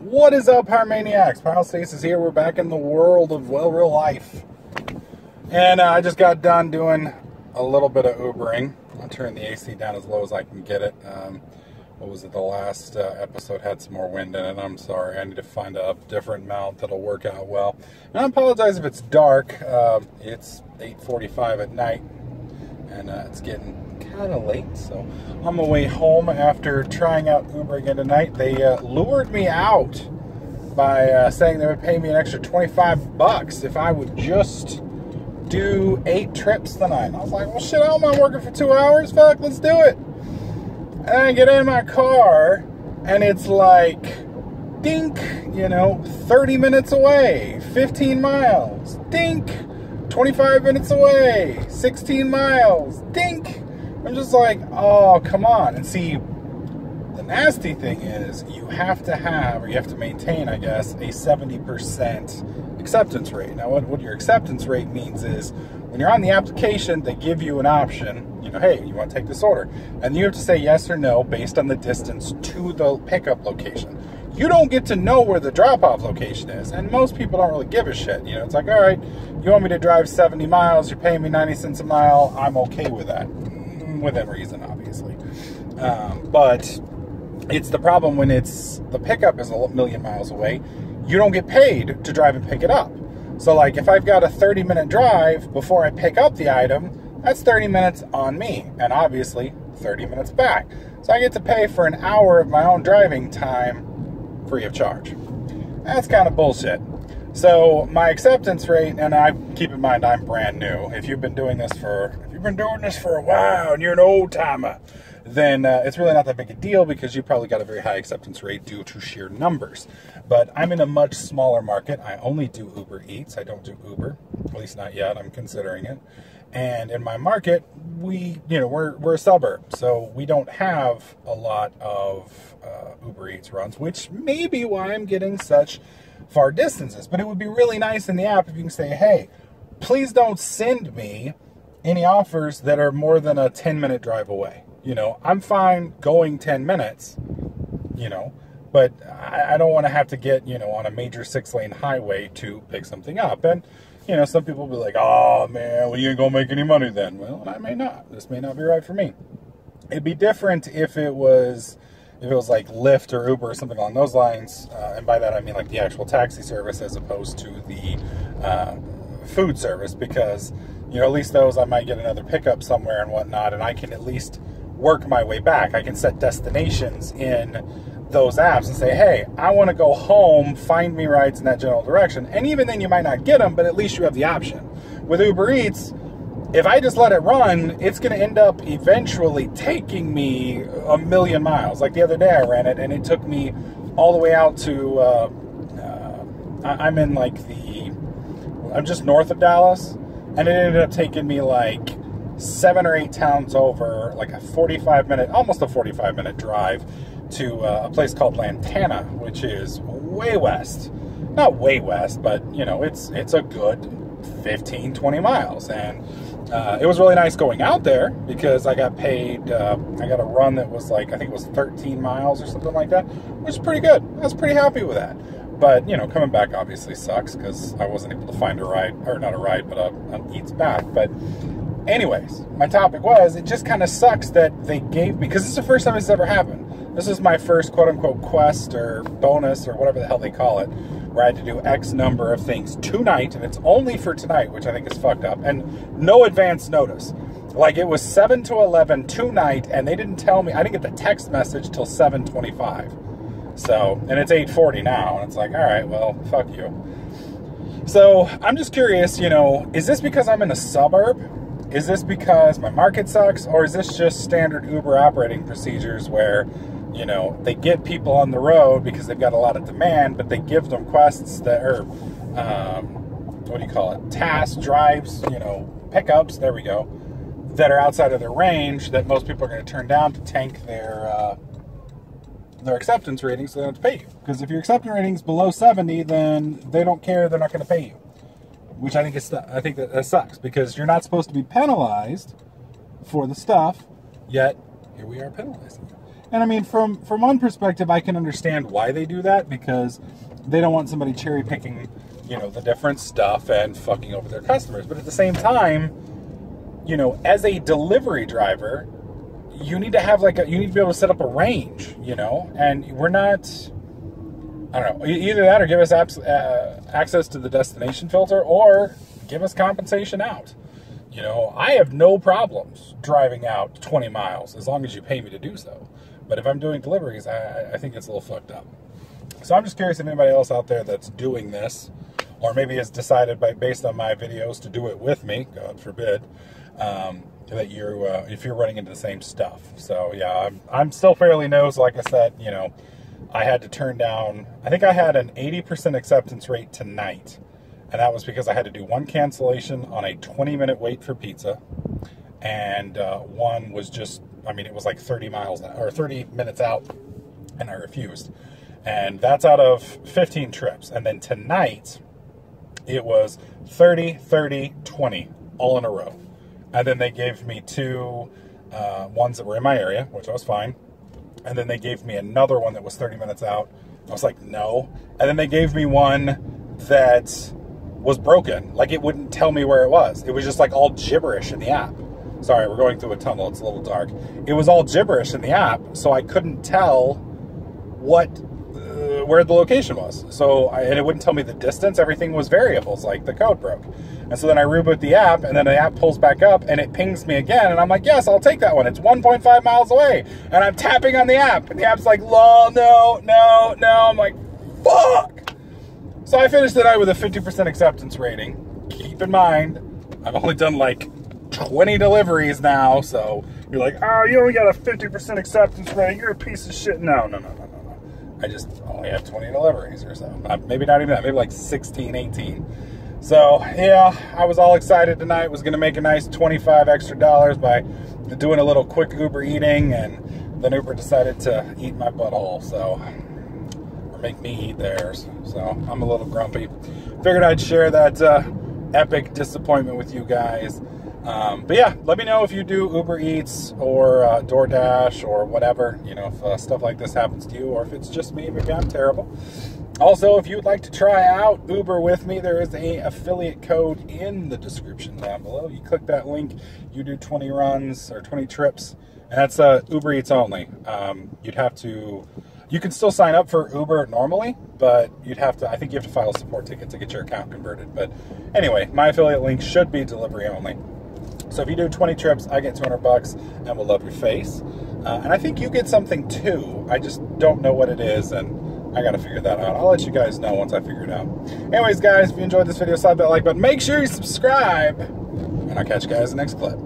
What is up, Pyromaniacs? Pyrostate is here. We're back in the world of, well, real life. And I just got done doing a little bit of Ubering. I'll turn the AC down as low as I can get it. What was it? The last episode had some more wind in it. I'm sorry. I need to find a different mount that'll work out well. And I apologize if it's dark. It's 8:45 at night. And it's getting kind of late, so on my way home after trying out Uber again tonight. They lured me out by saying they would pay me an extra 25 bucks if I would just do 8 trips tonight. And I was like, well, shit, I don't mind working for 2 hours. Fuck, let's do it. And I get in my car, and it's like, dink, 30 minutes away, 15 miles, dink, 25 minutes away, 16 miles, dink. I'm just like, oh, come on. And see, the nasty thing is you have to maintain, I guess, a 70% acceptance rate. Now, what your acceptance rate means is when you're on the application, they give you an option, hey, you want to take this order? And you have to say yes or no based on the distance to the pickup location. You don't get to know where the drop-off location is, and most people don't really give a shit. It's like, all right, you want me to drive 70 miles, you're paying me 90 cents a mile, I'm okay with that. Within reason, obviously. But it's the problem when the pickup is a million miles away, you don't get paid to drive and pick it up. So like if I've got a 30-minute drive before I pick up the item, that's 30 minutes on me, and obviously 30 minutes back. So I get to pay for an hour of my own driving time free of charge. That's kind of bullshit. So my acceptance rate, and I keep in mind I'm brand new. If you've been doing this for a while and you're an old timer, then it's really not that big a deal because you probably got a very high acceptance rate due to sheer numbers. But I'm in a much smaller market. I only do Ubereats. I don't do Uber, at least not yet. I'm considering it. And in my market, we're a suburb, so we don't have a lot of Ubereats runs, which may be why I'm getting such far distances. But it would be really nice in the app if you can say, hey, please don't send me any offers that are more than a 10-minute drive away. I'm fine going 10 minutes, but I don't want to have to get, on a major 6-lane highway to pick something up. And, some people will be like, oh, man, well, you ain't going to make any money then. Well, I may not. This may not be right for me. It'd be different if it was like Lyft or Uber or something along those lines. And by that, I mean like the actual taxi service as opposed to the food service, because, at least those I might get another pickup somewhere and whatnot, and I can at least work my way back. I can set destinations in those apps and say, hey, I want to go home, find me rides in that general direction. And even then you might not get them, but at least you have the option. With Uber Eats, if I just let it run, it's going to end up eventually taking me a million miles. Like the other day I ran it and it took me all the way out to, I'm just north of Dallas, and it ended up taking me like 7 or 8 towns over, like almost a 45-minute drive to a place called Lantana, which is way west. Not way west, but, it's a good 15, 20 miles. And it was really nice going out there because I got paid, I got a run that was like, I think it was 13 miles or something like that, which is pretty good. I was pretty happy with that. But, coming back obviously sucks because I wasn't able to find a ride, or not a ride, but an Eats back. But anyways, my topic was, it just kind of sucks that they gave me, because this is the first time this has ever happened. This is my first quote-unquote quest or bonus or whatever the hell they call it, where I had to do X number of things tonight, and it's only for tonight, which I think is fucked up, and no advance notice. Like, it was 7 to 11 tonight, and they didn't tell me, I didn't get the text message till 7:25. So, and it's 8:40 now, and it's like, all right, well, fuck you. So, I'm just curious, is this because I'm in a suburb? Is this because my market sucks? Or is this just standard Uber operating procedures where, they get people on the road because they've got a lot of demand, but they give them quests that are, tasks, drives, pickups, there we go, that are outside of their range that most people are going to turn down to tank their acceptance rating, so they don't have to pay you. Because if your acceptance rating is below 70, then they don't care, they're not going to pay you. Which I think that sucks, because you're not supposed to be penalized for the stuff, yet here we are penalizing you. And I mean, from one perspective, I can understand why they do that, because they don't want somebody cherry picking, you know, the different stuff and fucking over their customers. But at the same time, you know, as a delivery driver, you need to have you need to be able to set up a range, you know, and we're not, I don't know, either that or give us access to the destination filter, or give us compensation out. You know, I have no problems driving out 20 miles as long as you pay me to do so. But if I'm doing deliveries, I think it's a little fucked up. So I'm just curious if anybody else out there that's doing this, or maybe has decided based on my videos to do it with me, God forbid, that if you're running into the same stuff. So yeah, I'm still fairly new. So like I said, you know, I had to turn down, I think I had an 80% acceptance rate tonight. And that was because I had to do one cancellation on a 20-minute wait for pizza. And one was just, I mean, it was like 30 minutes out, and I refused. And that's out of 15 trips. And then tonight, it was 30, 30, 20, all in a row. And then they gave me two ones that were in my area, which I was fine. And then they gave me another one that was 30 minutes out. I was like, no. And then they gave me one that was broken. Like, it wouldn't tell me where it was. It was just like all gibberish in the app. Sorry, we're going through a tunnel. It's a little dark. It was all gibberish in the app, so I couldn't tell where the location was. So, and it wouldn't tell me the distance. Everything was variables, like the code broke. And so then I reboot the app, and then the app pulls back up, and it pings me again, and I'm like, yes, I'll take that one. It's 1.5 miles away. And I'm tapping on the app, and the app's like, lol, no, no, no. I'm like, fuck! So I finished the night with a 50% acceptance rating. Keep in mind, I've only done like 20 deliveries now, so you're like, oh, you only got a 50% acceptance rating, you're a piece of shit. No. I just only had 20 deliveries or so. Maybe not even that, maybe like 16, 18. So, yeah, I was all excited tonight. Was going to make a nice $25 extra by doing a little quick Uber eating, and then Uber decided to eat my butthole, so, or make me eat theirs. So, I'm a little grumpy. Figured I'd share that epic disappointment with you guys. But yeah, let me know if you do Ubereats or DoorDash or whatever, you know, if stuff like this happens to you, or if it's just me, maybe I'm terrible. Also, if you would like to try out Uber with me, there is an affiliate code in the description down below. You click that link, you do 20 runs or 20 trips, and that's Ubereats only. You can still sign up for Uber normally, but I think you have to file a support ticket to get your account converted. But anyway, my affiliate link should be delivery only. So if you do 20 trips, I get $200 and we'll love your face. And I think you get something too. I just don't know what it is, and I got to figure that out. I'll let you guys know once I figure it out. Anyways, guys, if you enjoyed this video, slap that like button. Make sure you subscribe, and I'll catch you guys in the next clip.